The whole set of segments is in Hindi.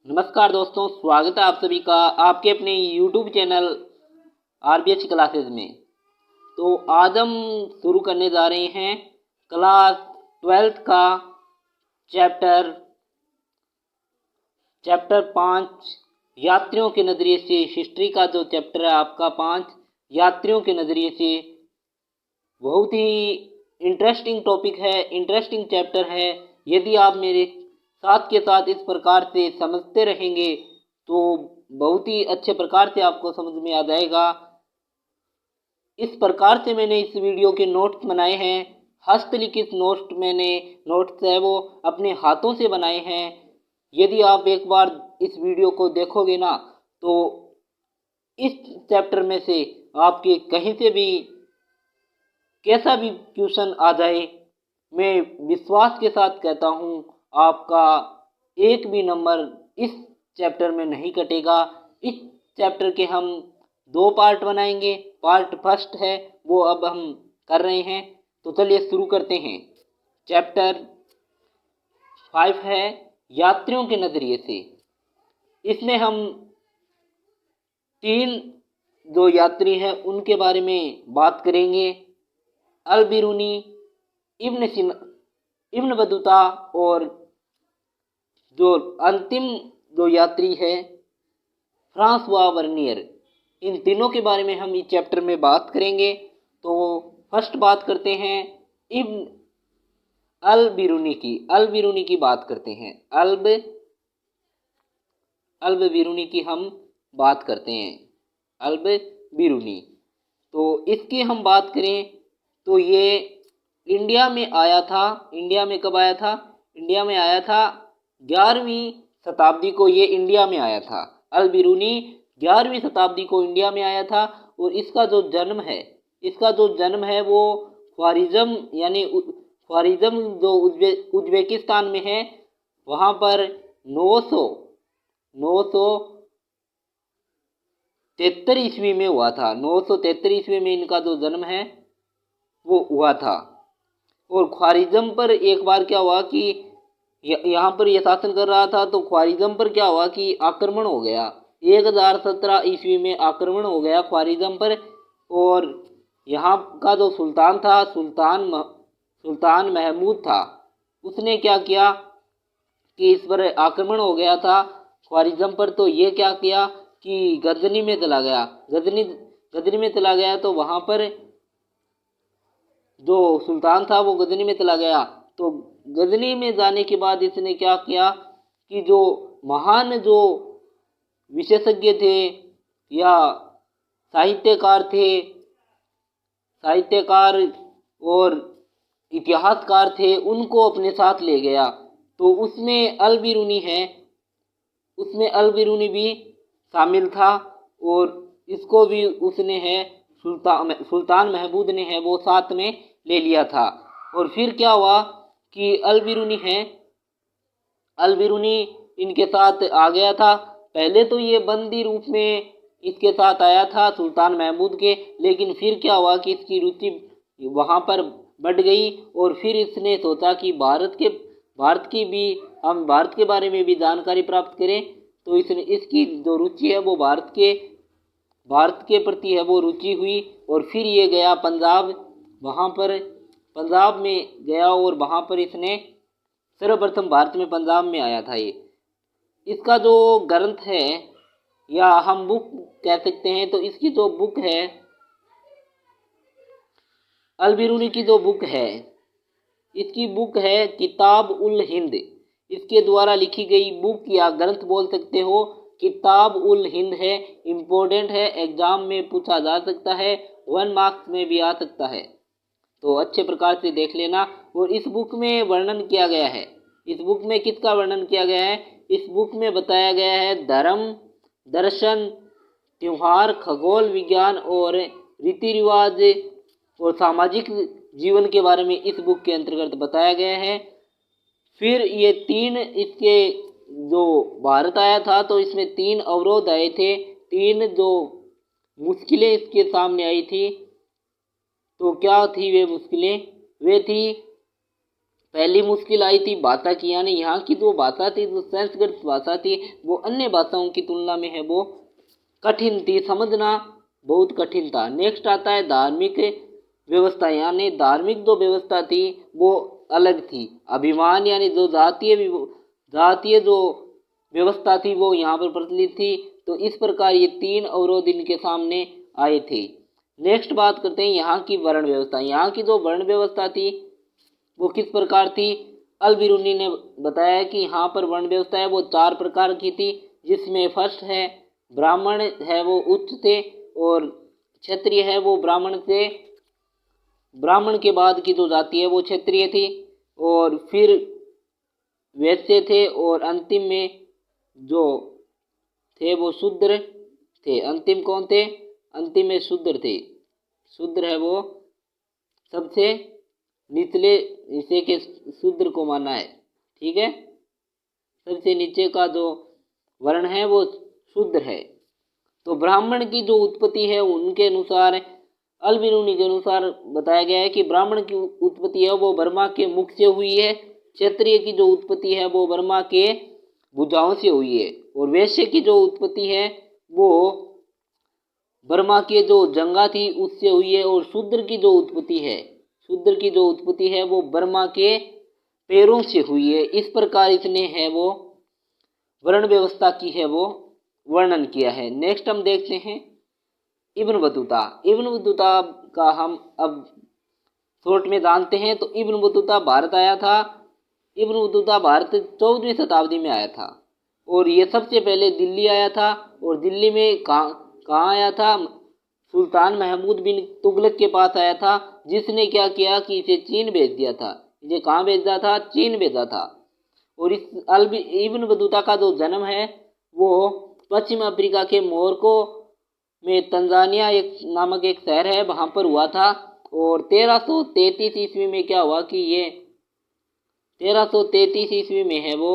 नमस्कार दोस्तों, स्वागत है आप सभी का आपके अपने यूट्यूब चैनल आरबीएच क्लासेस में। तो आज हम शुरू करने जा रहे हैं क्लास 12th का चैप्टर 5 यात्रियों के नज़रिए से। हिस्ट्री का जो चैप्टर है आपका 5 यात्रियों के नज़रिए से, बहुत ही इंटरेस्टिंग टॉपिक है, इंटरेस्टिंग चैप्टर है। यदि आप मेरे साथ के साथ इस प्रकार से समझते रहेंगे तो बहुत ही अच्छे प्रकार से आपको समझ में आ जाएगा। इस प्रकार से मैंने इस वीडियो के नोट्स बनाए हैं। हस्तलिखित नोट्स है वो अपने हाथों से बनाए हैं। यदि आप एक बार इस वीडियो को देखोगे ना तो इस चैप्टर में से आपके कहीं से भी कैसा भी क्वेश्चन आ जाए, मैं विश्वास के साथ कहता हूँ आपका एक भी नंबर इस चैप्टर में नहीं कटेगा। इस चैप्टर के हम 2 पार्ट बनाएंगे। पार्ट फर्स्ट है वो अब हम कर रहे हैं, तो चलिए शुरू करते हैं। चैप्टर 5 है यात्रियों के नज़रिए से। इसमें हम 3 जो यात्री हैं उनके बारे में बात करेंगे। अल बिरूनी, इब्न बतूता और जो अंतिम जो यात्री है फ्रांसवा वर्नियर। इन तीनों के बारे में हम इस चैप्टर में बात करेंगे। तो फर्स्ट बात करते हैं इब्न अल बिरूनी की बात करते हैं। अल्ब बिरूनी की हम बात करते हैं। अल्ब बिरूनी, तो इसकी हम बात करें तो ये इंडिया में आया था। इंडिया में कब आया था? इंडिया में आया था 11वीं शताब्दी को ये इंडिया में आया था। अल बिरूनी 11वीं शताब्दी को इंडिया में आया था। और इसका जो जन्म है वो ख्वारिज़म जो उज्बेकिस्तान में है, वहाँ पर 973 ईस्वी में हुआ था। 973 ईस्वी में इनका जो जन्म है वो हुआ था। और ख्वारिज़म पर एक बार क्या हुआ कि यहाँ पर यह शासन कर रहा था, तो ख्वारिज़म पर क्या हुआ कि आक्रमण हो गया। 1017 ईस्वी में आक्रमण हो गया ख्वारिज़म पर। और यहाँ का जो सुल्तान था, सुल्तान महमूद था, उसने क्या किया कि इस पर आक्रमण हो गया था ख्वारिज़म पर, तो ये क्या किया कि गजनी में चला गया। गजनी में चला गया तो वहाँ पर जो सुल्तान था वो गजनी में चला गया। तो गजनी में जाने के बाद इसने क्या किया कि जो महान जो विशेषज्ञ थे या साहित्यकार और इतिहासकार थे, उनको अपने साथ ले गया। तो उसमें अल बिरूनी भी शामिल था। और इसको भी उसने है सुल्तान महमूद ने है वो साथ में ले लिया था। और फिर क्या हुआ कि अल बिरूनी इनके साथ आ गया था। पहले तो ये बंदी रूप में इसके साथ आया था सुल्तान महमूद के, लेकिन फिर क्या हुआ कि इसकी रुचि वहाँ पर बढ़ गई। और फिर इसने सोचा कि भारत के बारे में भी जानकारी प्राप्त करें। तो इसकी जो रुचि है वो भारत के प्रति है वो रुचि हुई। और फिर ये गया पंजाब में गया और वहाँ पर इसने सर्वप्रथम भारत में पंजाब में आया था ये। इसका जो ग्रंथ है या हम बुक कह सकते हैं, तो इसकी जो बुक है अल बिरूनी की जो बुक है, इसकी बुक है किताब उल हिंद। इसके द्वारा लिखी गई बुक या ग्रंथ बोल सकते हो, किताब उल हिंद है। इम्पोर्टेंट है, एग्जाम में पूछा जा सकता है, 1 मार्क्स में भी आ सकता है, तो अच्छे प्रकार से देख लेना। और इस बुक में वर्णन किया गया है, इस बुक में किसका वर्णन किया गया है? इस बुक में बताया गया है धर्म, दर्शन, त्योहार, खगोल विज्ञान और रीति रिवाज और सामाजिक जीवन के बारे में इस बुक के अंतर्गत बताया गया है। फिर ये 3 इसके जो भारत आया था तो इसमें 3 अवरोध आए थे, 3 जो मुश्किलें इसके सामने आई थी। तो क्या थी वे मुश्किलें? वे थी पहली मुश्किल आई थी भाषा की, यानी यहाँ की जो भाषा थी, जो संस्कृत भाषा थी, वो अन्य भाषाओं की तुलना में है वो कठिन थी, समझना बहुत कठिन था। नेक्स्ट आता है धार्मिक व्यवस्था, यानी धार्मिक जो व्यवस्था थी वो अलग थी। अभिमान यानी जो जातीय जो व्यवस्था थी वो यहाँ पर प्रचलित थी। तो इस प्रकार ये 3 अवरोध इनके सामने आए थे। नेक्स्ट बात करते हैं यहाँ की वर्ण व्यवस्था। यहाँ की जो वर्ण व्यवस्था थी वो किस प्रकार थी? अल बिरूनी ने बताया कि यहाँ पर वर्ण व्यवस्था है वो 4 प्रकार की थी, जिसमें फर्स्ट है ब्राह्मण है वो उच्च थे, और क्षत्रिय है वो ब्राह्मण थे, ब्राह्मण के बाद की जो जाति है वो क्षत्रिय थी, और फिर वैश्य थे, और अंतिम में जो थे वो शूद्र थे। अंतिम कौन थे? अंतिम में शूद्र थे। शूद्र है वो सबसे निचले हिस्से के शूद्र को माना है, ठीक है। सबसे नीचे का जो वर्ण है वो शूद्र है। तो ब्राह्मण की जो उत्पत्ति है उनके अनुसार, अल बिरूनी के अनुसार बताया गया है कि ब्राह्मण की उत्पत्ति है वो ब्रह्मा के मुख से हुई है, क्षत्रिय की जो उत्पत्ति है वो ब्रह्मा के भुजाओं से हुई है, और वैश्य की जो उत्पत्ति है वो ब्रह्मा के जो जंघा थी उससे हुई है, और शूद्र की जो उत्पत्ति है वो ब्रह्मा के पैरों से हुई है। इस प्रकार इसने है वो वर्ण व्यवस्था की है वो वर्णन किया है। नेक्स्ट हम देखते हैं इब्न बतूता। इब्न बतूता का हम अब शॉर्ट में जानते हैं। तो इब्न बतूता भारत आया था। इब्न बतूता भारत 14वीं शताब्दी में आया था, और ये सबसे पहले दिल्ली आया था। और दिल्ली में कहाँ आया था? सुल्तान महमूद बिन तुगलक के पास आया था, जिसने क्या किया कि इसे चीन भेज दिया था। इसे कहाँ भेजा था? चीन भेजा था। और इस इब्न बतूता का जो जन्म है वो पश्चिम अफ्रीका के मोरको में तंजानिया नामक एक शहर है, वहाँ पर हुआ था। और 1333 ईस्वी में क्या हुआ कि ये 1333 ईस्वी में है वो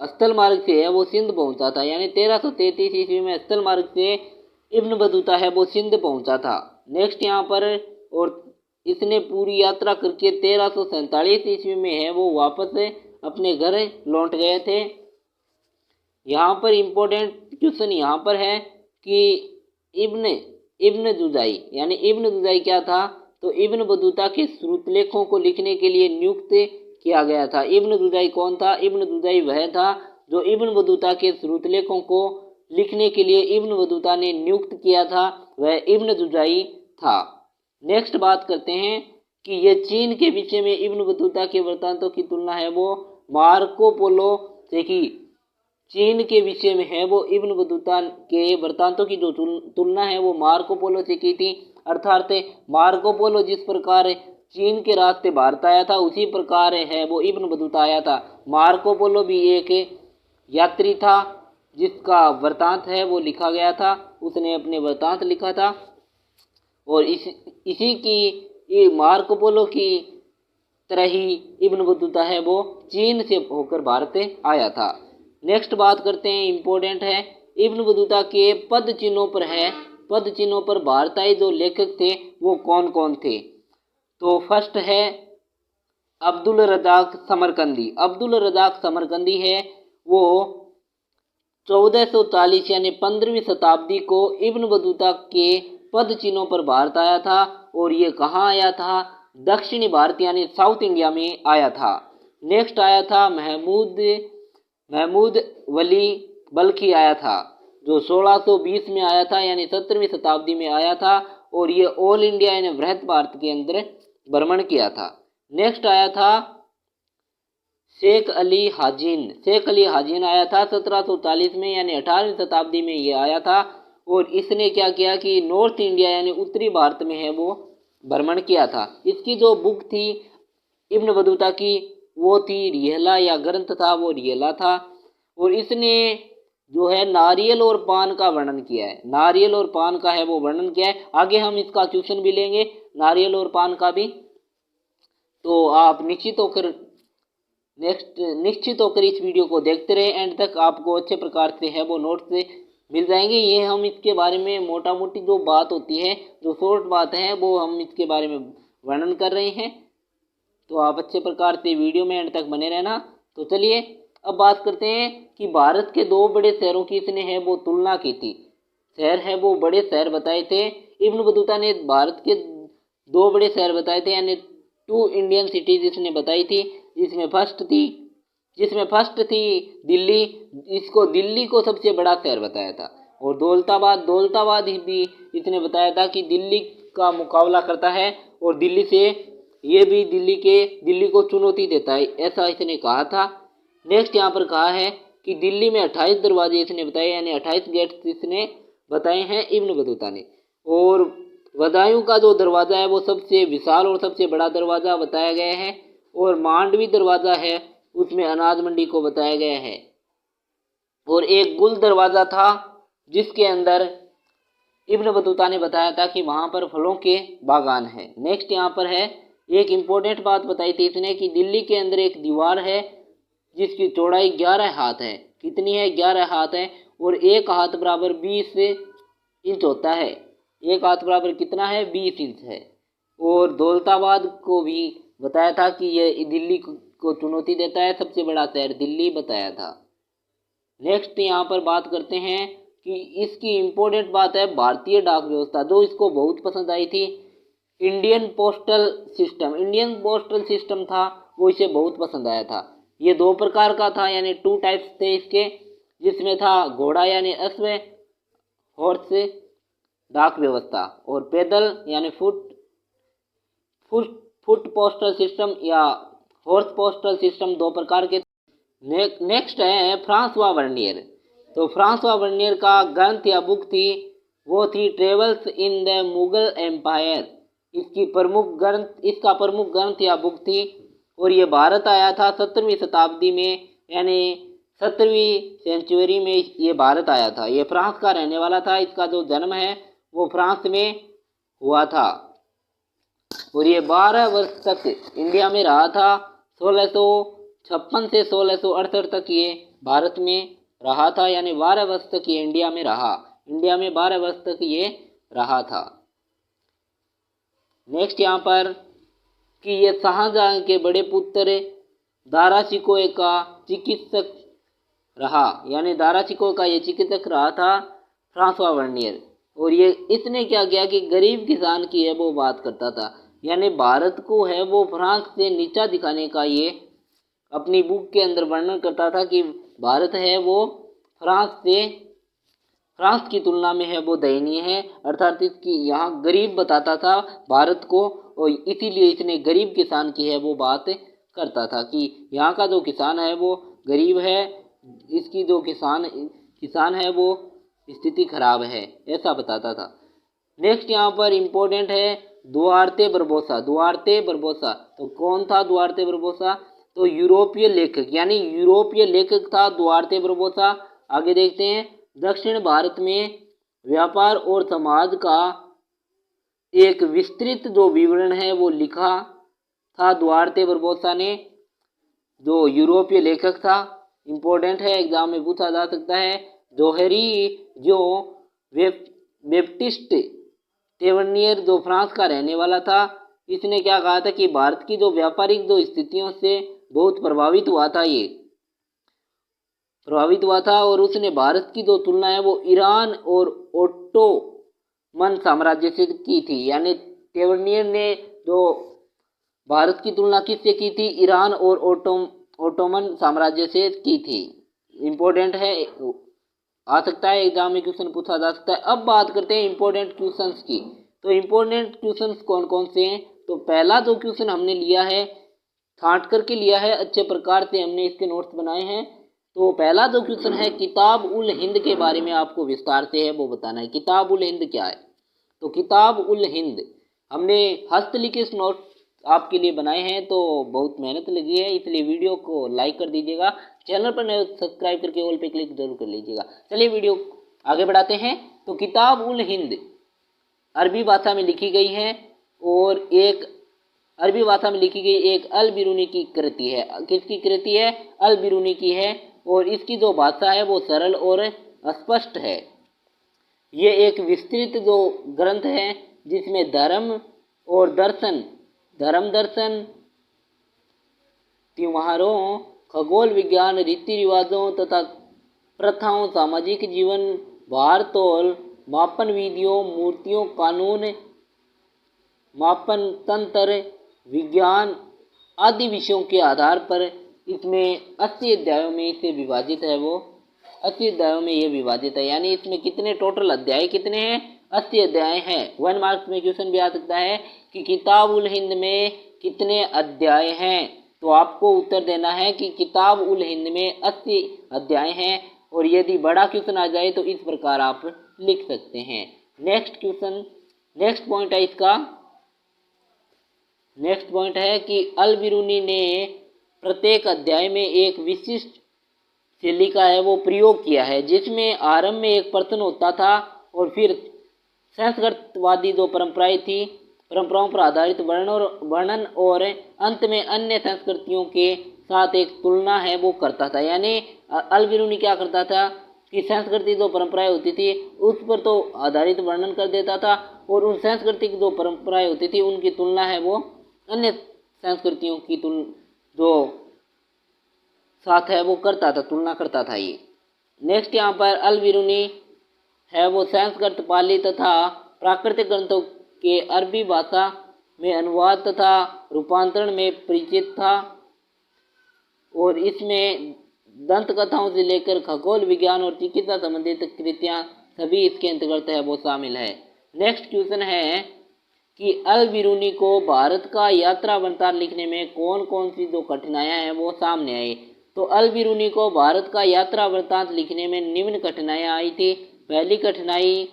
स्थल मार्ग से है वो सिंध पहुंचा था, यानी 1333 ईस्वी में स्थल मार्ग से इब्न बतूता है वो सिंध पहुंचा था। नेक्स्ट यहाँ पर, और इसने पूरी यात्रा करके 1347 ईस्वी में है वो वापस अपने घर लौट गए थे। यहाँ पर इम्पोर्टेंट क्वेश्चन यहाँ पर है कि इब्न जुजाई, यानी इब्न जुजाई क्या था? तो इब्न बतूता के श्रुतलेखों को लिखने के लिए नियुक्त किया गया था। इब्न जुजाई कौन था? इब्न जुजाई वह था जो इब्न बतूता के श्रुतलेखों को लिखने के लिए इब्न बतूता ने नियुक्त किया था, वह इब्न जुजाई था। नेक्स्ट बात करते हैं कि ये चीन के विषय में इब्न बतूता के वृत्तांतों की तुलना है वो मार्को पोलो से की। चीन के विषय में है वो इब्न बतूता के वृत्तांतों की जो तुलना है वो मार्को पोलो से की थी। अर्थात मार्को पोलो जिस प्रकार चीन के रास्ते भारत आया था, उसी प्रकार है वो इब्न बतूता आया था। मार्को पोलो भी एक यात्री था जिसका वृत्तांत है वो लिखा गया था, उसने अपने वृत्तांत लिखा था। और इसी की मार्को पोलो की तरह ही इब्न बतूता है वो चीन से होकर भारत आया था। नेक्स्ट बात करते हैं, इम्पोर्टेंट है, इब्न बतूता के पद चिन्हों पर है। पद चिन्हों पर भारतीय जो लेखक थे वो कौन कौन थे? तो फर्स्ट है अब्दुल रज़ाक समरकंदी। अब्दुल रज़ाक समरकंदी है वो 1440 यानी 15वीं शताब्दी को इब्न बतूता के पद चिन्हों पर भारत आया था। और ये कहाँ आया था? दक्षिणी भारत यानी साउथ इंडिया में आया था। नेक्स्ट आया था महमूद वली बल्खी आया था, जो 1620 में आया था, यानी 17वीं शताब्दी में आया था। और ये ऑल इंडिया यानी बृहत भारत के अंदर भ्रमण किया था। नेक्स्ट आया था शेख अली हाजिन। शेख अली हाजिन आया था 1740 में, यानी 18वीं शताब्दी में ये आया था। और इसने क्या किया कि नॉर्थ इंडिया यानी उत्तरी भारत में है वो भ्रमण किया था। इसकी जो बुक थी इब्न बतूता की वो थी रिहला, या ग्रंथ था वो रिहला था। और इसने जो है नारियल और पान का वर्णन किया है। नारियल और पान का है वो वर्णन किया है। आगे हम इसका क्वेश्चन भी लेंगे नारियल और पान का भी। तो आप निश्चित होकर इस वीडियो को देखते रहे एंड तक, आपको अच्छे प्रकार से है वो नोट्स मिल जाएंगे। ये हम इसके बारे में मोटा मोटी जो बात होती है, जो शॉर्ट बात है, वो हम इसके बारे में वर्णन कर रहे हैं। तो आप अच्छे प्रकार से वीडियो में एंड तक बने रहना। तो चलिए अब बात करते हैं कि भारत के दो बड़े शहरों की इसने है वो तुलना की थी। शहर है वो बड़े शहर बताए थे। इब्न बतूता ने भारत के दो बड़े शहर बताए थे, यानी 2 इंडियन सिटीज इसने बताई थी, जिसमें फर्स्ट थी दिल्ली। इसको दिल्ली को सबसे बड़ा शहर बताया था। और दौलताबाद भी इसने बताया था कि दिल्ली का मुकाबला करता है और दिल्ली से ये भी दिल्ली को चुनौती देता है, ऐसा इसने कहा था। नेक्स्ट यहाँ पर कहा है कि दिल्ली में 28 दरवाजे इसने बताए, यानी 28 गेट्स इसने बताए हैं इब्न बतूता ने। और बदायूं का जो दरवाज़ा है वो सबसे विशाल और सबसे बड़ा दरवाज़ा बताया गया है। और मांडवी दरवाज़ा है उसमें अनाज मंडी को बताया गया है। और एक गुल दरवाज़ा था जिसके अंदर इब्न बतूता ने बताया था कि वहाँ पर फलों के बागान है। नेक्स्ट यहाँ पर है एक इम्पोर्टेंट बात बताई थी इसने कि दिल्ली के अंदर एक दीवार है जिसकी चौड़ाई 11 हाथ है। कितनी है? 11 हाथ है। और एक हाथ बराबर 20 इंच होता है। एक हाथ बराबर कितना है? 20 इंच है। और दौलताबाद को भी बताया था कि यह दिल्ली को चुनौती देता है, सबसे बड़ा शहर दिल्ली बताया था। नेक्स्ट यहाँ पर बात करते हैं कि इसकी इम्पोर्टेंट बात है भारतीय डाक व्यवस्था, जो इसको बहुत पसंद आई थी। इंडियन पोस्टल सिस्टम था वो इसे बहुत पसंद आया था। ये 2 प्रकार का था, यानी 2 टाइप्स थे इसके, जिसमें था घोड़ा यानी अश्व, हॉर्स डाक व्यवस्था, और पैदल यानी फुट पोस्टल सिस्टम या हॉर्स पोस्टल सिस्टम, 2 प्रकार के। नेक्स्ट है फ्रांसवा वर्नियर। तो फ्रांसवा वर्नियर का ग्रंथ या बुक थी वो थी travels in the Mughal Empire. इसका प्रमुख ग्रंथ या बुक थी। और ये भारत आया था 17वीं शताब्दी में, यानी 17वीं सेंचुरी में ये भारत आया था। ये फ्रांस का रहने वाला था। इसका जो जन्म है वो फ्रांस में हुआ था। और ये 12 वर्ष तक इंडिया में रहा था। 1656 से 1668 तक ये भारत में रहा था, यानी 12 वर्ष तक ये इंडिया में रहा। इंडिया में 12 वर्ष तक ये रहा था। नेक्स्ट यहाँ पर कि ये शाहजहां के बड़े पुत्र दारा शिकोह का चिकित्सक रहा, यानी दारा शिकोह का ये चिकित्सक रहा था फ्रांसवा वर्नियर। और ये इसने क्या किया कि गरीब किसान की है वो बात करता था, यानी भारत को है वो फ्रांस से नीचा दिखाने का ये अपनी बुक के अंदर वर्णन करता था कि भारत है वो फ्रांस की तुलना में है वो दयनीय है, अर्थात इसकी यहाँ गरीब बताता था भारत को। और इसीलिए इसने गरीब किसान की है वो बात करता था कि यहाँ का जो किसान है वो गरीब है, इसकी जो किसान है वो स्थिति खराब है, ऐसा बताता था। नेक्स्ट यहाँ पर इम्पोर्टेंट है दुआर्ते बरबोसा। तो कौन था दुआर्ते बरबोसा? तो यूरोपीय लेखक था दुआर्ते बरबोसा। आगे देखते हैं, दक्षिण भारत में व्यापार और समाज का एक विस्तृत जो विवरण है वो लिखा था दुआर्ते बरबोसा ने, जो यूरोपीय लेखक था। इम्पोर्टेंट है, एग्जाम में पूछा जा सकता है। जो बैप्टिस्ट टेवर्नियर जो फ्रांस का रहने वाला था, इसने क्या कहा था कि भारत की जो व्यापारिक जो स्थितियों से बहुत प्रभावित हुआ था और उसने भारत की जो तुलना है वो ईरान और ओटोमन साम्राज्य से की थी। यानी टेवर्नियर ने जो भारत की तुलना किससे की थी? ईरान और ओटोमन साम्राज्य से की थी। इम्पोर्टेंट है, आ सकता है एग्जाम में क्वेश्चन पूछा जा सकता है। अब बात करते हैं इम्पोर्टेंट क्वेश्चंस की। तो इम्पोर्टेंट क्वेश्चंस कौन कौन से हैं? तो पहला जो क्वेश्चन हमने लिया है छांट करके लिया है, अच्छे प्रकार से हमने इसके नोट्स बनाए हैं। तो पहला जो क्वेश्चन है किताब उल हिंद के बारे में आपको विस्तार से है वो बताना है। किताब उल हिंद क्या है? तो किताब उल हिंद हमने हस्तलिखित नोट आपके लिए बनाए हैं, तो बहुत मेहनत लगी है, इसलिए वीडियो को लाइक कर दीजिएगा। चैनल पर नए सब्सक्राइब करके ऑल पे क्लिक जरूर कर लीजिएगा। चलिए वीडियो आगे बढ़ाते हैं। तो किताब उल हिंद अरबी भाषा में लिखी गई है और एक अल बिरूनी की कृति है। किसकी कृति है? अल बिरूनी की है। और इसकी जो भाषा है वो सरल और स्पष्ट है। ये एक विस्तृत जो ग्रंथ है जिसमें धर्म दर्शन त्योहारों, खगोल विज्ञान, रीति रिवाजों तथा प्रथाओं, सामाजिक जीवन, भार तौल, मापन विधियों, मूर्तियों, कानून, मापन तंत्र, विज्ञान आदि विषयों के आधार पर इसमें 80 अध्यायों में इसे विभाजित है। वो 80 अध्यायों में ये विभाजित है, यानी इसमें कितने टोटल अध्याय कितने हैं? 80 अध्याय हैं। 1 मार्क्स में क्वेश्चन भी आ सकता है कि किताब उल हिंद में कितने अध्याय हैं, तो आपको उत्तर देना है कि किताब उल हिंद में 80 अध्याय हैं। और यदि बड़ा क्वेश्चन आ जाए तो इस प्रकार आप लिख सकते हैं। नेक्स्ट क्वेश्चन, नेक्स्ट पॉइंट है इसका, नेक्स्ट पॉइंट है कि अल बिरूनी ने प्रत्येक अध्याय में एक विशिष्ट शैली का है वो प्रयोग किया है, जिसमें आरंभ में एक प्रश्न होता था और फिर संस्कृतवादी जो परंपराएं थी, परंपराओं पर आधारित वर्णन और अंत में अन्य संस्कृतियों के साथ एक तुलना है वो करता था। यानी अल बिरूनी क्या करता था कि संस्कृति जो परंपराएं होती थी उस पर तो आधारित वर्णन कर देता था और उन सांस्कृतिक जो परंपराएं होती थी उनकी तुलना है वो अन्य संस्कृतियों की जो साथ है वो करता था, तुलना करता था ये। नेक्स्ट यहाँ पर अल बिरूनी है वो संस्कृत, पाली तथा प्राकृतिक ग्रंथों के अरबी भाषा में अनुवाद तथा रूपांतरण में परिचित था और इसमें दंत कथाओं से लेकर खगोल विज्ञान और चिकित्सा संबंधित कृतियाँ सभी इसके अंतर्गत है वो शामिल है। नेक्स्ट क्वेश्चन है कि अल बिरूनी को भारत का यात्रा वृत्तांत लिखने में कौन कौन सी जो कठिनाइयाँ हैं वो सामने आई। तो अल बिरूनी को भारत का यात्रा वृत्तांत लिखने में निम्न कठिनाइयाँ आई थी। पहली कठिनाई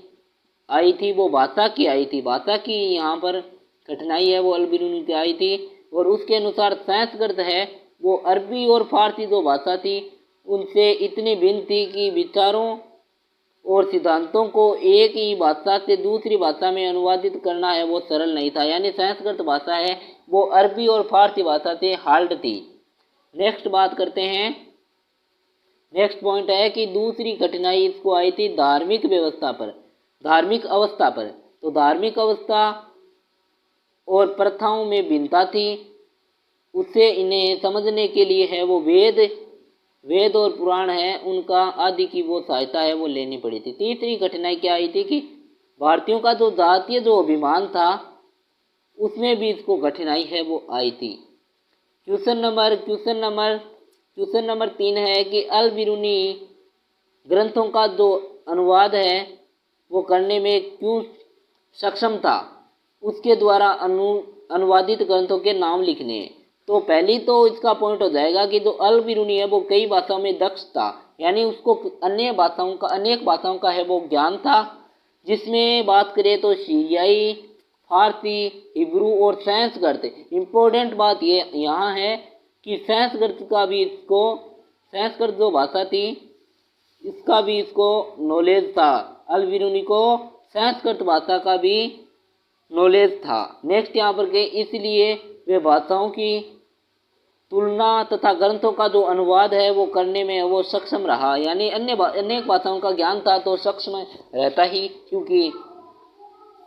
आई थी वो भाषा की आई थी, भाषा की यहाँ पर कठिनाई है वो अल बिरूनी की आई थी। और उसके अनुसार संस्कृत है वो अरबी और फारसी जो भाषा थी उनसे इतनी भिन्न थी कि विचारों और सिद्धांतों को एक ही भाषा से दूसरी भाषा में अनुवादित करना है वो सरल नहीं था। यानी संस्कृत भाषा है वो अरबी और फारसी भाषा से हार्ड थी। नेक्स्ट बात करते हैं, नेक्स्ट पॉइंट है कि दूसरी कठिनाई इसको आई थी धार्मिक व्यवस्था पर, धार्मिक अवस्था पर। तो धार्मिक अवस्था और प्रथाओं में भिन्नता थी, उससे इन्हें समझने के लिए है वो वेद और पुराण है उनका आदि की वो सहायता है वो लेनी पड़ी थी। तीसरी कठिनाई क्या आई थी कि भारतीयों का जो जातीय जो अभिमान था उसमें भी इसको कठिनाई है वो आई थी। क्वेश्चन नंबर 3 है कि अल बिरूनी ग्रंथों का जो अनुवाद है वो करने में क्यों सक्षम था, उसके द्वारा अनुवादित ग्रंथों के नाम लिखने। तो पहली तो इसका पॉइंट हो जाएगा कि जो अल बिरूनी है वो कई भाषाओं में दक्ष था, यानी उसको अनेक भाषाओं का है वो ज्ञान था, जिसमें बात करें तो सीरियाई, फारसी, हिब्रू और संस्कृत। इम्पोर्टेंट बात ये यहाँ है कि संस्कृत जो भाषा थी इसका भी इसको नॉलेज था। अल बिरूनी को संस्कृत भाषा का भी नॉलेज था। नेक्स्ट यहाँ पर के इसलिए वे भाषाओं की तुलना तथा ग्रंथों का जो अनुवाद है वो करने में वो सक्षम रहा। यानी अनेक भाषाओं का ज्ञान था तो सक्षम रहता ही, क्योंकि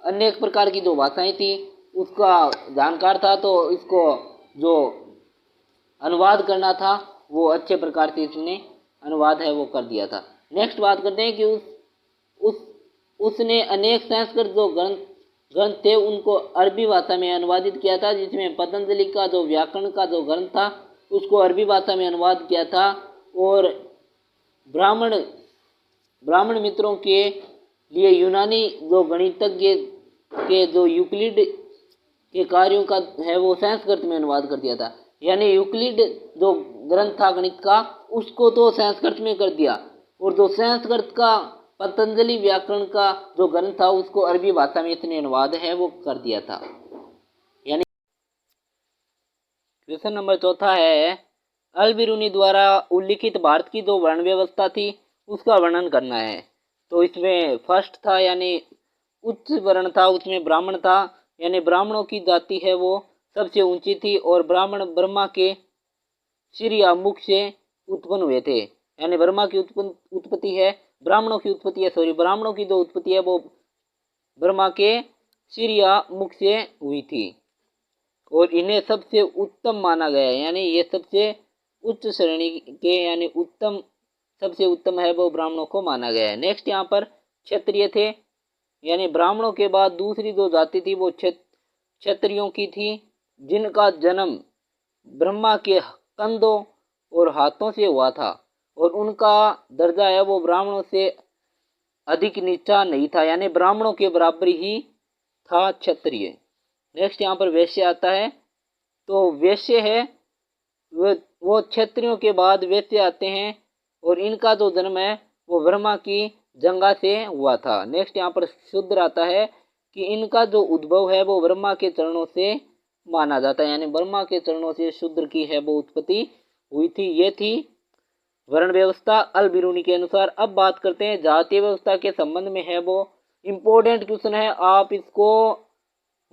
अनेक प्रकार की जो भाषाएं थी उसका जानकार था, तो इसको जो अनुवाद करना था वो अच्छे प्रकार से इसने अनुवाद है वो कर दिया था। नेक्स्ट बात करते हैं कि उसने अनेक संस्कृत जो ग्रंथ थे उनको अरबी भाषा में अनुवादित किया था, जिसमें पतंजलि का जो व्याकरण का जो ग्रंथ था उसको अरबी भाषा में अनुवाद किया था। और ब्राह्मण मित्रों के लिए यूनानी जो गणितज्ञ के जो यूक्लिड के कार्यों का है वो संस्कृत में अनुवाद कर दिया था। यानी यूक्लिड जो ग्रंथ था गणित का उसको तो संस्कृत में कर दिया, और जो संस्कृत का पतंजलि व्याकरण का जो ग्रंथ था उसको अरबी भाषा में इसने अनुवाद है वो कर दिया था। यानी क्वेश्चन नंबर 4 है अल बिरूनी द्वारा उल्लिखित भारत की जो वर्ण व्यवस्था थी उसका वर्णन करना है। तो इसमें फर्स्ट था यानी उच्च वर्ण था, उसमें ब्राह्मण था, यानी ब्राह्मणों की जाति है वो सबसे ऊंची थी और ब्राह्मण ब्रह्मा के सिर या मुख से उत्पन्न हुए थे। यानी ब्रह्मा की उत्पत्ति है, ब्राह्मणों की उत्पत्ति है, ब्राह्मणों की जो उत्पत्ति है वो ब्रह्मा के सिर या मुख से हुई थी। और इन्हें सबसे उत्तम माना गया है, यानी ये सबसे उच्च श्रेणी के यानी उत्तम, सबसे उत्तम है वो ब्राह्मणों को माना गया है। नेक्स्ट यहाँ पर क्षत्रिय थे, यानी ब्राह्मणों के बाद दूसरी जो जाति थी वो क्षत्रियों की थी, जिनका जन्म ब्रह्मा के कंधों और हाथों से हुआ था, और उनका दर्जा है वो ब्राह्मणों से अधिक नीचा नहीं था, यानी ब्राह्मणों के बराबर ही था क्षत्रिय। नेक्स्ट यहाँ पर वैश्य आता है, तो वैश्य है वो क्षत्रियों के बाद वैश्य आते हैं, और इनका जो जन्म है वो ब्रह्मा की जंगा से हुआ था। नेक्स्ट यहाँ पर शूद्र आता है कि इनका जो उद्भव है वो ब्रह्मा के चरणों से माना जाता है, यानी ब्रह्मा के चरणों से शूद्र की है वो उत्पत्ति हुई थी। ये थी वर्ण व्यवस्था अल बिरूनी के अनुसार। अब बात करते हैं जातीय व्यवस्था के संबंध में, है वो इम्पोर्टेंट क्वेश्चन है, आप इसको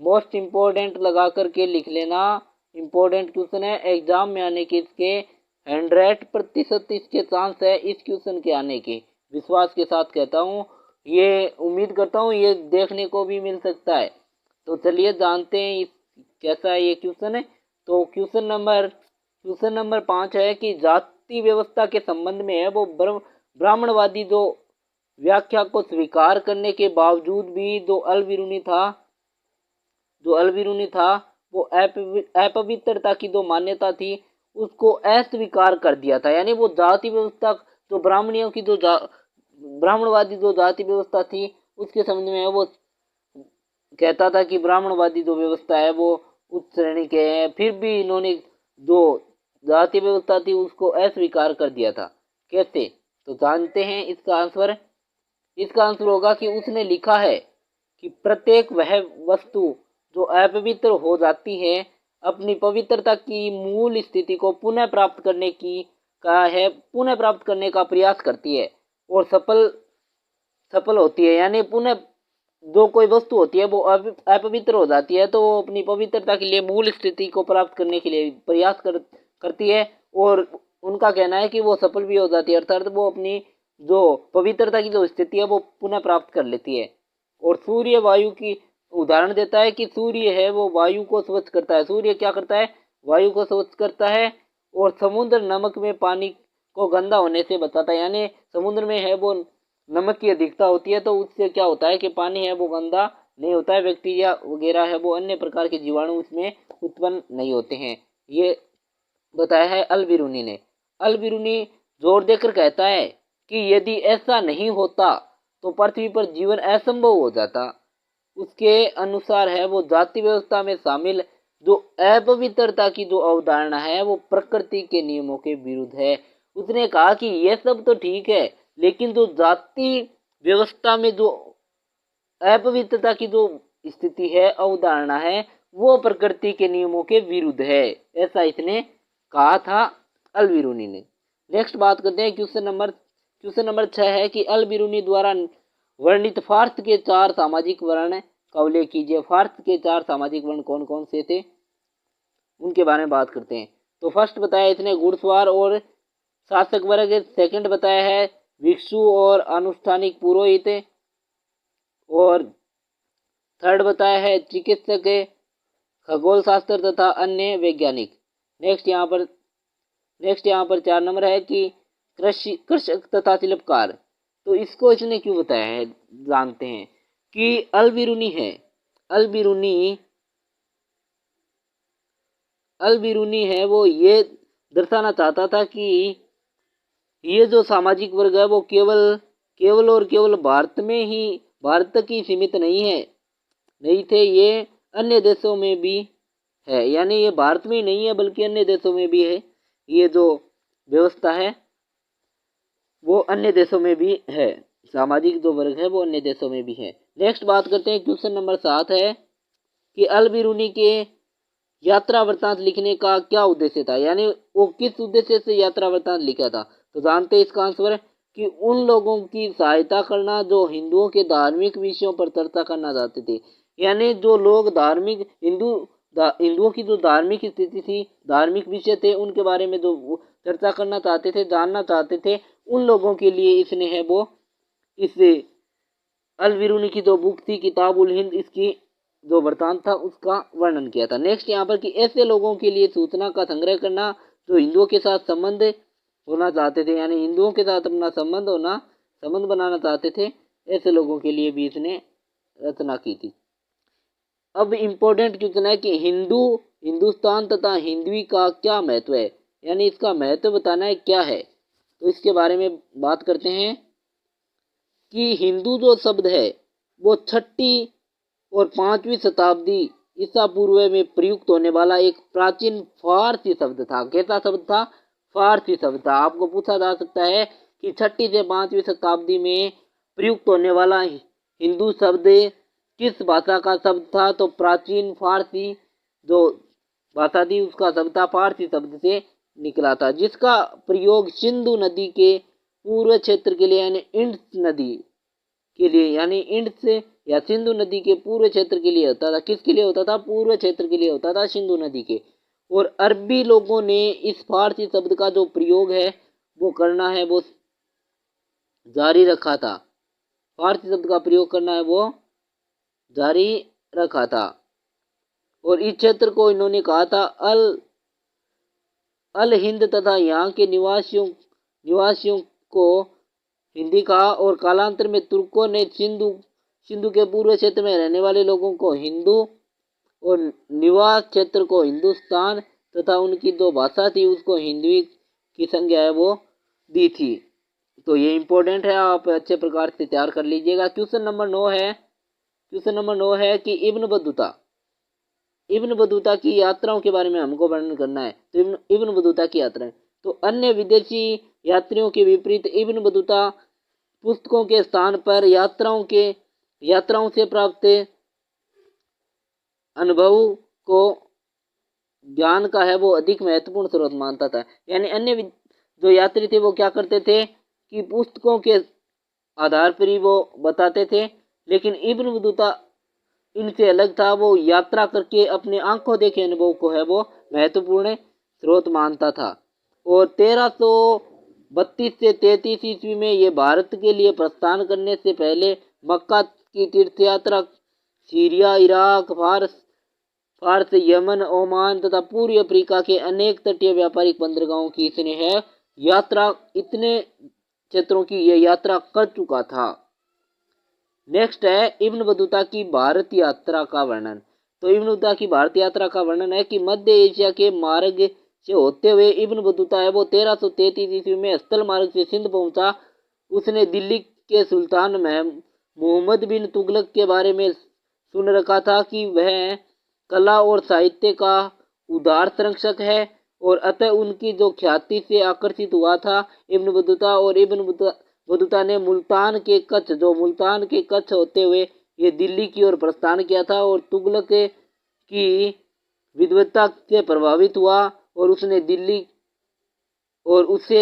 मोस्ट इम्पोर्टेंट लगा करके लिख लेना। इम्पोर्टेंट क्वेश्चन है, एग्जाम में आने के इसके 100% इसके चांस है इस क्वेश्चन के आने के, विश्वास के साथ कहता हूँ। ये उम्मीद करता हूँ ये देखने को भी मिल सकता है। तो चलिए जानते हैं कैसा ये क्वेश्चन है। तो क्वेश्चन नंबर 5 है कि जाति व्यवस्था के संबंध में है वो ब्राह्मणवादी जो व्याख्या को स्वीकार करने के बावजूद भी जो अल बिरूनी था वो अपवित्रता की जो मान्यता थी उसको अस्वीकार कर दिया था, यानी वो जाति व्यवस्था जो ब्राह्मणियों की जो ब्राह्मणवादी जो जाति व्यवस्था थी उसके संबंध में वो कहता था कि ब्राह्मणवादी जो व्यवस्था है वो उच्च श्रेणी के हैं, फिर भी इन्होंने जो जाति व्यवस्था थी उसको अस्वीकार कर दिया था। कैसे? तो जानते हैं इसका आंसर होगा कि उसने लिखा है कि प्रत्येक वह वस्तु जो अपवित्र हो जाती है अपनी पवित्रता की मूल स्थिति को पुनः प्राप्त करने का प्रयास करती है और सफल होती है, यानी पुनः जो कोई वस्तु होती है वो अपवित्र हो जाती है तो वो अपनी पवित्रता के लिए मूल स्थिति को प्राप्त करने के लिए प्रयास करती है, और उनका कहना है कि वो सफल भी हो जाती है, अर्थात वो अपनी जो पवित्रता की जो स्थिति है वो पुनः प्राप्त कर लेती है। और सूर्य वायु की उदाहरण देता है कि सूर्य है वो वायु को स्वच्छ करता है, सूर्य क्या करता है? वायु को स्वच्छ करता है, और समुद्र नमक में पानी को गंदा होने से बचाता है, यानी समुद्र में है वो नमक की अधिकता होती है तो उससे क्या होता है कि पानी है वो गंदा नहीं होता है, बैक्टीरिया वगैरह है वो अन्य प्रकार के जीवाणु उसमें उत्पन्न नहीं होते हैं। ये बताया है अल बिरूनी ने। अल बिरूनी जोर देकर कहता है कि यदि ऐसा नहीं होता तो पृथ्वी पर जीवन असंभव हो जाता। उसके अनुसार है वो जाति व्यवस्था में शामिल जो अपवित्रता की जो अवधारणा है वो प्रकृति के नियमों के विरुद्ध है। उसने कहा कि ये सब तो ठीक है, लेकिन जो जाति व्यवस्था में जो अपवित्रता की जो स्थिति है, अवधारणा है, वो प्रकृति के नियमों के विरुद्ध है, ऐसा इसने कहा था अल बिरूनी ने। नेक्स्ट बात करते हैं क्वेश्चन नंबर 6 है कि अल बिरूनी द्वारा वर्णित फार्स के 4 सामाजिक वर्ण का उल्लेख कीजिए। फार्स के 4 सामाजिक वर्ण कौन कौन से थे उनके बारे में बात करते हैं। तो फर्स्ट बताया इसने घुड़सवार और शासक वर्ग, सेकंड बताया है भिक्षु और अनुष्ठानिक पुरोहित, और थर्ड बताया है चिकित्सक, खगोल शास्त्र तथा अन्य वैज्ञानिक। नेक्स्ट यहाँ पर 4 नंबर है कि कृषक तथा शिल्पकार। तो इसको इसने क्यों बताया है जानते हैं कि अल बिरूनी है वो ये दर्शाना चाहता था कि ये जो सामाजिक वर्ग है वो केवल भारत की सीमित नहीं थे, ये अन्य देशों में भी है, यानी ये भारत में ही नहीं है बल्कि अन्य देशों में भी है। ये जो व्यवस्था है वो अन्य देशों में भी है, सामाजिक जो वर्ग है वो अन्य देशों में भी है। नेक्स्ट बात करते हैं क्वेश्चन नंबर 7 है कि अल बिरूनी के यात्रा वृत्तांत लिखने का क्या उद्देश्य था, यानी वो किस उद्देश्य से यात्रा वृत्तांत लिखा था। तो जानते हैं इसका आंसर कि उन लोगों की सहायता करना जो हिंदुओं के धार्मिक विषयों पर चर्चा करना चाहते थे, यानी जो लोग हिंदुओं की जो धार्मिक स्थिति थी, धार्मिक विषय थे, उनके बारे में जो चर्चा करना चाहते थे, जानना चाहते थे, उन लोगों के लिए इसने है वो इस अल बिरूनी की जो बुक थी किताब उल हिंद, इसकी जो वृत्तांत था उसका वर्णन किया था। नेक्स्ट यहाँ पर कि ऐसे लोगों के लिए सूचना का संग्रह करना जो हिंदुओं के साथ संबंध होना चाहते थे, यानी हिंदुओं के साथ अपना संबंध बनाना चाहते थे, ऐसे लोगों के लिए भी इसने रचना की थी। अब इम्पोर्टेंट क्वेश्चन है कि हिंदुस्तान तथा हिंदवी का क्या महत्व है, यानी इसका महत्व बताना है क्या है। तो इसके बारे में बात करते हैं कि हिंदू जो शब्द है वो 6वीं और 5वीं शताब्दी ईसा पूर्व में प्रयुक्त होने वाला एक प्राचीन फारसी शब्द था। कैसा शब्द था? फारसी शब्द था। आपको पूछा जा सकता है कि 6वीं से 5वीं शताब्दी में प्रयुक्त होने वाला हिंदू शब्द किस भाषा का शब्द था? तो प्राचीन फारसी जो भाषा थी उसका शब्द था, फारसी शब्द से निकला था, जिसका प्रयोग सिंधु नदी के पूर्व क्षेत्र के लिए यानी इंड्स नदी के लिए यानी इंड्स या सिंधु नदी के पूर्व क्षेत्र के लिए होता था। किसके लिए होता था? पूर्व क्षेत्र के लिए होता था, सिंधु नदी के। और अरबी लोगों ने इस फारसी शब्द का जो प्रयोग है वो करना है वो जारी रखा था। फारसी शब्द का प्रयोग करना है वो जारी रखा था। और इस क्षेत्र को इन्होंने कहा था अल हिंद तथा यहाँ के निवासियों को हिंदी कहा। और कालांतर में तुर्कों ने सिंधु के पूर्व क्षेत्र में रहने वाले लोगों को हिंदू और निवास क्षेत्र को हिंदुस्तान तथा उनकी जो भाषा थी उसको हिंदवी की संज्ञा है वो दी थी। तो ये इम्पोर्टेंट है, आप अच्छे प्रकार से तैयार कर लीजिएगा। क्वेश्चन नंबर 9 है कि इब्न बतूता की यात्राओं के बारे में हमको वर्णन करना है। तो इब्न बतूता की यात्राएं, तो अन्य विदेशी यात्रियों के विपरीत इब्न बतूता पुस्तकों के स्थान पर यात्राओं से प्राप्त अनुभव को ज्ञान का है वो अधिक महत्वपूर्ण स्रोत मानता था। यानी अन्य जो यात्री थे वो क्या करते थे कि पुस्तकों के आधार पर ही वो बताते थे, लेकिन इब्न बतूता इनसे अलग था। वो यात्रा करके अपने आंखों देखे अनुभव को है वो महत्वपूर्ण स्रोत मानता था। और 1332 से 33 ईस्वी में ये भारत के लिए प्रस्थान करने से पहले मक्का की तीर्थ यात्रा सीरिया, इराक, फारस, यमन, ओमान तथा पूर्वी अफ्रीका के अनेक तटीय व्यापारिक बंदरगाहों की इसने है यात्रा, इतने क्षेत्रों की यह यात्रा कर चुका था। नेक्स्ट है इब्न बतूता की भारत यात्रा का वर्णन। तो इब्न बतूता की भारत यात्रा का वर्णन है कि मध्य एशिया के मार्ग से होते हुए इब्न बतूता है वो 1333 ईस्वी में स्थल मार्ग से सिंध पहुंचा। उसने दिल्ली के सुल्तान मोहम्मद बिन तुगलक के बारे में सुन रखा था कि वह कला और साहित्य का उदार संरक्षक है और अतः उनकी जो ख्याति से आकर्षित हुआ था इब्न बतूता। और इब्न बतूता ने मुल्तान के कच्छ होते हुए ये दिल्ली की ओर प्रस्थान किया था और तुगलक की विद्वत्ता से प्रभावित हुआ और उससे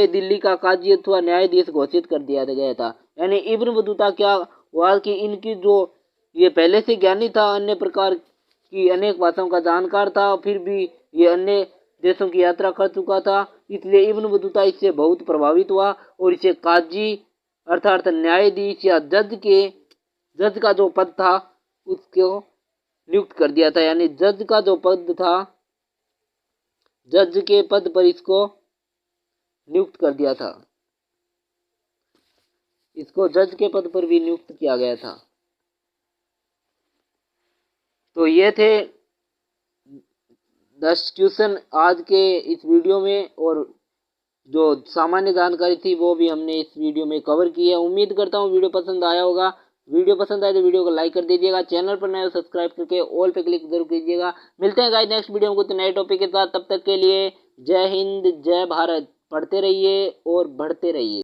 दिल्ली का काजी अथवा न्यायाधीश घोषित कर दिया गया था। यानी इब्न बतूता क्या हुआ कि इनकी जो ये पहले से ज्ञानी था, अन्य प्रकार की अनेक भाषाओं का जानकार था, फिर भी ये अन्य देशों की यात्रा कर चुका था, इसलिए इब्न बतूता इससे बहुत प्रभावित हुआ और इसे काजी अर्थात न्यायाधीश या जज का जो पद था उसको नियुक्त कर दिया था। यानी जज का जो पद था, जज के पद पर इसको नियुक्त कर दिया था, इसको जज के पद पर भी नियुक्त किया गया था। तो ये थे 10 क्वेश्चन आज के इस वीडियो में, और जो सामान्य जानकारी थी वो भी हमने इस वीडियो में कवर की है। उम्मीद करता हूँ वीडियो पसंद आया होगा। वीडियो पसंद आए तो वीडियो को लाइक कर दीजिएगा, चैनल पर नए सब्सक्राइब करके ऑल पे क्लिक जरूर कीजिएगा। मिलते हैं गाइस नेक्स्ट वीडियो में कुछ नए टॉपिक के साथ, तब तक के लिए जय हिंद, जय भारत। पढ़ते रहिए और बढ़ते रहिए।